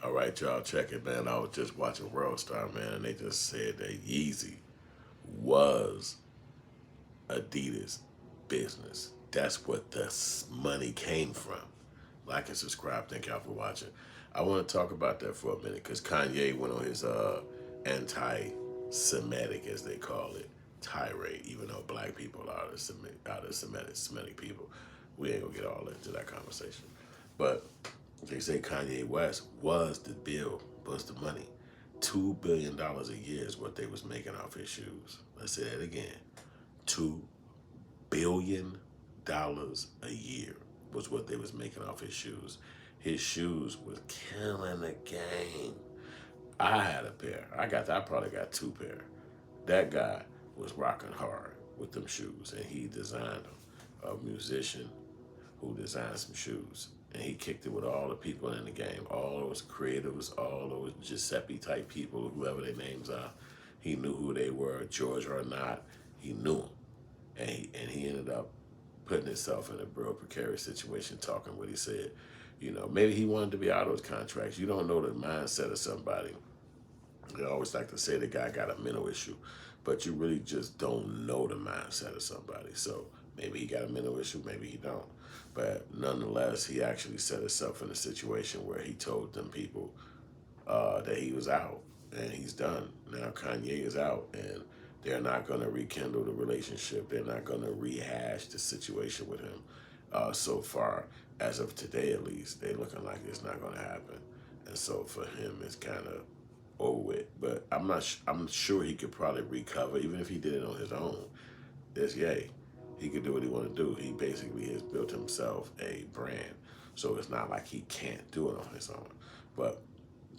All right, y'all, check it, man. I was just watching World Star, man, and they just said that Yeezy was Adidas business. That's what the money came from. Like and subscribe. Thank y'all for watching. I want to talk about that for a minute because Kanye went on his anti-Semitic, as they call it, tirade. Even though black people are the Semitic people, we ain't gonna get all into that conversation. But they say Kanye West was the money. $2 billion a year is what they was making off his shoes. Let's say that again. $2 billion a year was what they was making off his shoes. His shoes was killing the game. I had a pair. I probably got two pair. That guy was rocking hard with them shoes, and he designed them. A musician who designed some shoes. And he kicked it with all the people in the game, all those creatives, all those Giuseppe type people, whoever their names are. He knew who they were, George or not, he knew them. And he ended up putting himself in a real precarious situation, talking what he said. Maybe he wanted to be out of those contracts. You don't know the mindset of somebody. They always like to say the guy got a mental issue, but you really just don't know the mindset of somebody. So maybe he got a mental issue, maybe he don't. But nonetheless, he actually set himself in a situation where he told them people that he was out and he's done. Now Kanye is out and they're not going to rekindle the relationship. They're not going to rehash the situation with him. So far, as of today at least, they're looking like it's not going to happen. And so for him, it's kind of over with. But I'm not. I'm sure he could probably recover, even if he did it on his own. It's yay. He could do what he want to do. He basically has built himself a brand, so it's not like he can't do it on his own. But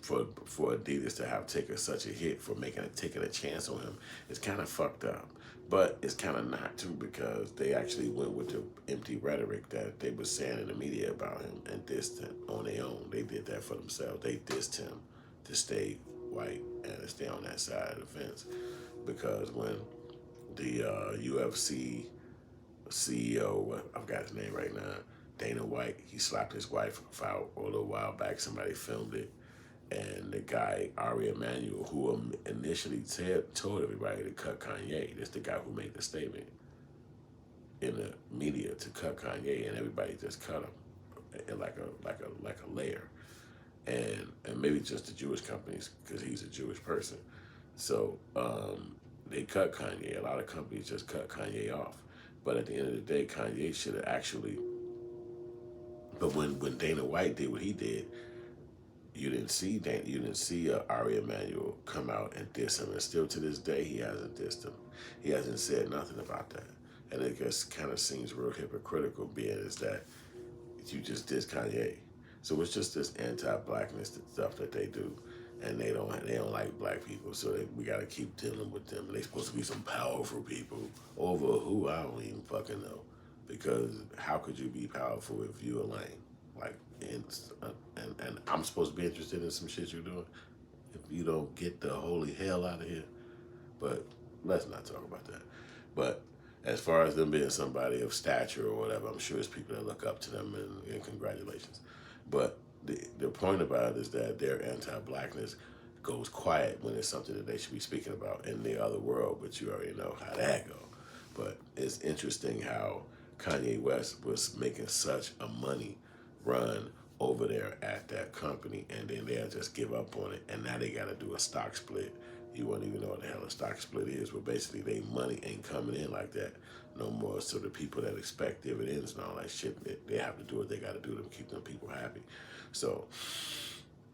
for Adidas to have taken such a hit for taking a chance on him, it's kind of fucked up. But it's kind of not too because they actually went with the empty rhetoric that they were saying in the media about him and dissed him on their own. They did that for themselves. They dissed him to stay white and to stay on that side of the fence because when the UFC CEO, I've got his name right now, Dana White, he slapped his wife out a little while back. Somebody filmed it. And the guy, Ari Emanuel, who initially told everybody to cut Kanye, that's the guy who made the statement in the media to cut Kanye, and everybody just cut him like a layer. And maybe just the Jewish companies because he's a Jewish person. So they cut Kanye. A lot of companies just cut Kanye off. But at the end of the day, Kanye should have actually. But when Dana White did what he did, you didn't see Ari Emanuel come out and diss him, and still to this day he hasn't dissed him. He hasn't said nothing about that, and it just kind of seems real hypocritical, being is that you just diss Kanye. So it's just this anti-blackness stuff that they do, and they don't like black people, so we got to keep dealing with them. They supposed to be some powerful people over who I don't even fucking know, because how could you be powerful if you a lame? Like, and I'm supposed to be interested in some shit you're doing. If you don't get the holy hell out of here, but let's not talk about that. But as far as them being somebody of stature or whatever, I'm sure it's people that look up to them and congratulations. But the point about it is that their anti-blackness goes quiet when it's something that they should be speaking about in the other world, but you already know how that go. But it's interesting how Kanye West was making such a money run over there at that company, and then they'll just give up on it, and now they got to do a stock split. You won't even know what the hell a stock split is, but basically they money ain't coming in like that no more. So the people that expect dividends and all that shit, they have to do what they got to do to keep them people happy. So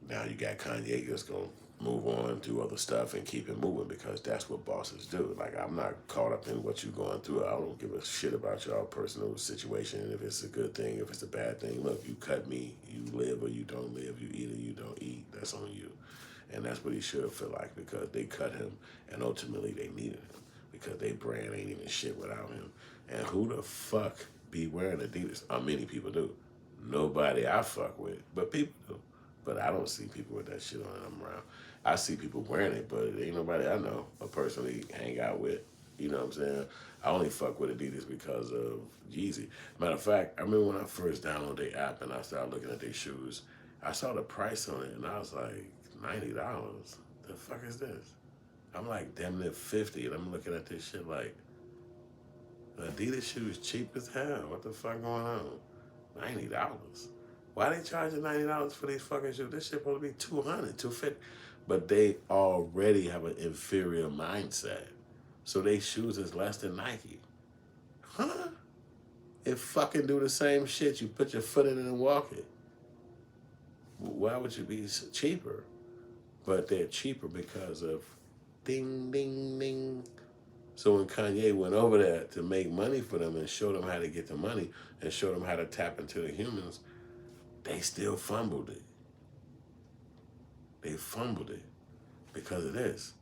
now you got Kanye just gonna move on, do other stuff, and keep it moving because that's what bosses do. Like, I'm not caught up in what you're going through. I don't give a shit about your personal situation. If it's a good thing, if it's a bad thing, look, you cut me, you live or you don't live, you eat or you don't eat. That's on you. And that's what he should feel like because they cut him and ultimately they needed him because they brand ain't even shit without him. And who the fuck be wearing Adidas? Many people do. Nobody I fuck with, but people do. But I don't see people with that shit on them around. I see people wearing it, but it ain't nobody I know or personally hang out with. You know what I'm saying? I only fuck with Adidas because of Yeezy. Matter of fact, I remember when I first downloaded the app and I started looking at their shoes, I saw the price on it and I was like, $90. The fuck is this? I'm like damn near 50, and I'm looking at this shit like Adidas shoes cheap as hell. What the fuck going on? $90. Why they charging $90 for these fucking shoes? This shit supposed to be 200, 250. But they already have an inferior mindset. So they shoes is less than Nike. Huh? It fucking do the same shit. You put your foot in it and walk it. Why would you be cheaper? But they're cheaper because of ding, ding, ding. So when Kanye went over there to make money for them and show them how to get the money and show them how to tap into the humans, they still fumbled it. They fumbled it because of this.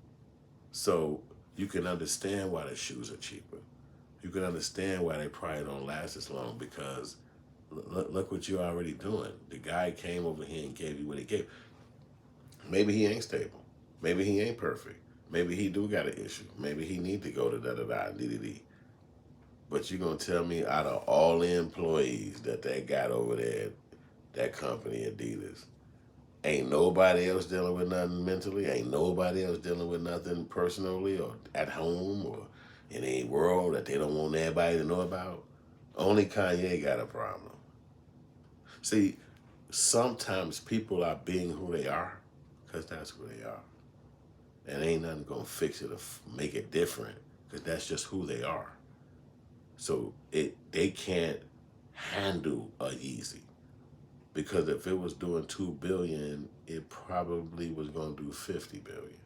So you can understand why the shoes are cheaper. You can understand why they probably don't last as long because look what you're already doing. The guy came over here and gave you what he gave. Maybe he ain't stable. Maybe he ain't perfect. Maybe he do got an issue. Maybe he need to go to da-da-da, dee-dee-dee. But you going to tell me out of all the employees that they got over there, that company, Adidas, ain't nobody else dealing with nothing mentally? Ain't nobody else dealing with nothing personally or at home or in a world that they don't want everybody to know about? Only Kanye got a problem. See, sometimes people are being who they are because that's who they are. And ain't nothing going to fix it or make it different because that's just who they are. So they can't handle a Yeezy. Because if it was doing 2 billion, it probably was going to do 50 billion.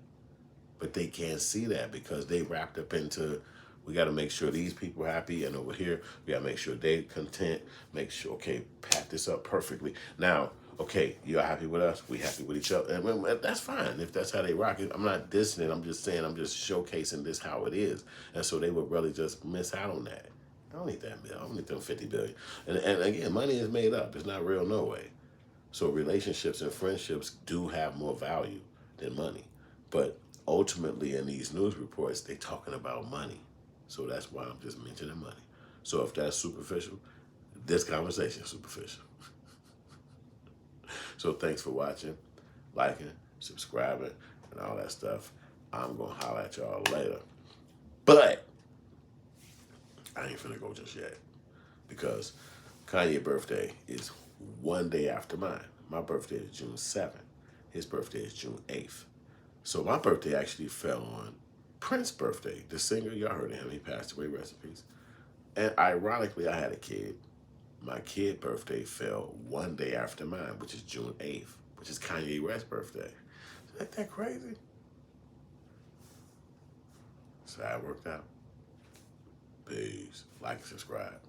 But they can't see that because they wrapped up into, we got to make sure these people happy, and over here we got to make sure they content, make sure, okay, pack this up perfectly. Now, okay, you're happy with us, we happy with each other, and that's fine if that's how they rock it. I'm not dissing it, I'm just saying, I'm just showcasing this how it is. And so they would really just miss out on that. I don't need that bill. I don't need them 50 billion. And again, money is made up. It's not real no way. So relationships and friendships do have more value than money. But ultimately in these news reports, they're talking about money. So that's why I'm just mentioning money. So if that's superficial, this conversation is superficial. So thanks for watching, liking, subscribing, and all that stuff. I'm going to holler at y'all later. But I ain't finna go just yet because Kanye's birthday is one day after mine. My birthday is June 7th. His birthday is June 8th. So my birthday actually fell on Prince's birthday. The singer, y'all heard of him. He passed away, rest in peace. And ironically, I had a kid. My kid's birthday fell one day after mine, which is June 8th, which is Kanye West's birthday. Isn't that crazy? So I worked out. Peace. Like and subscribe.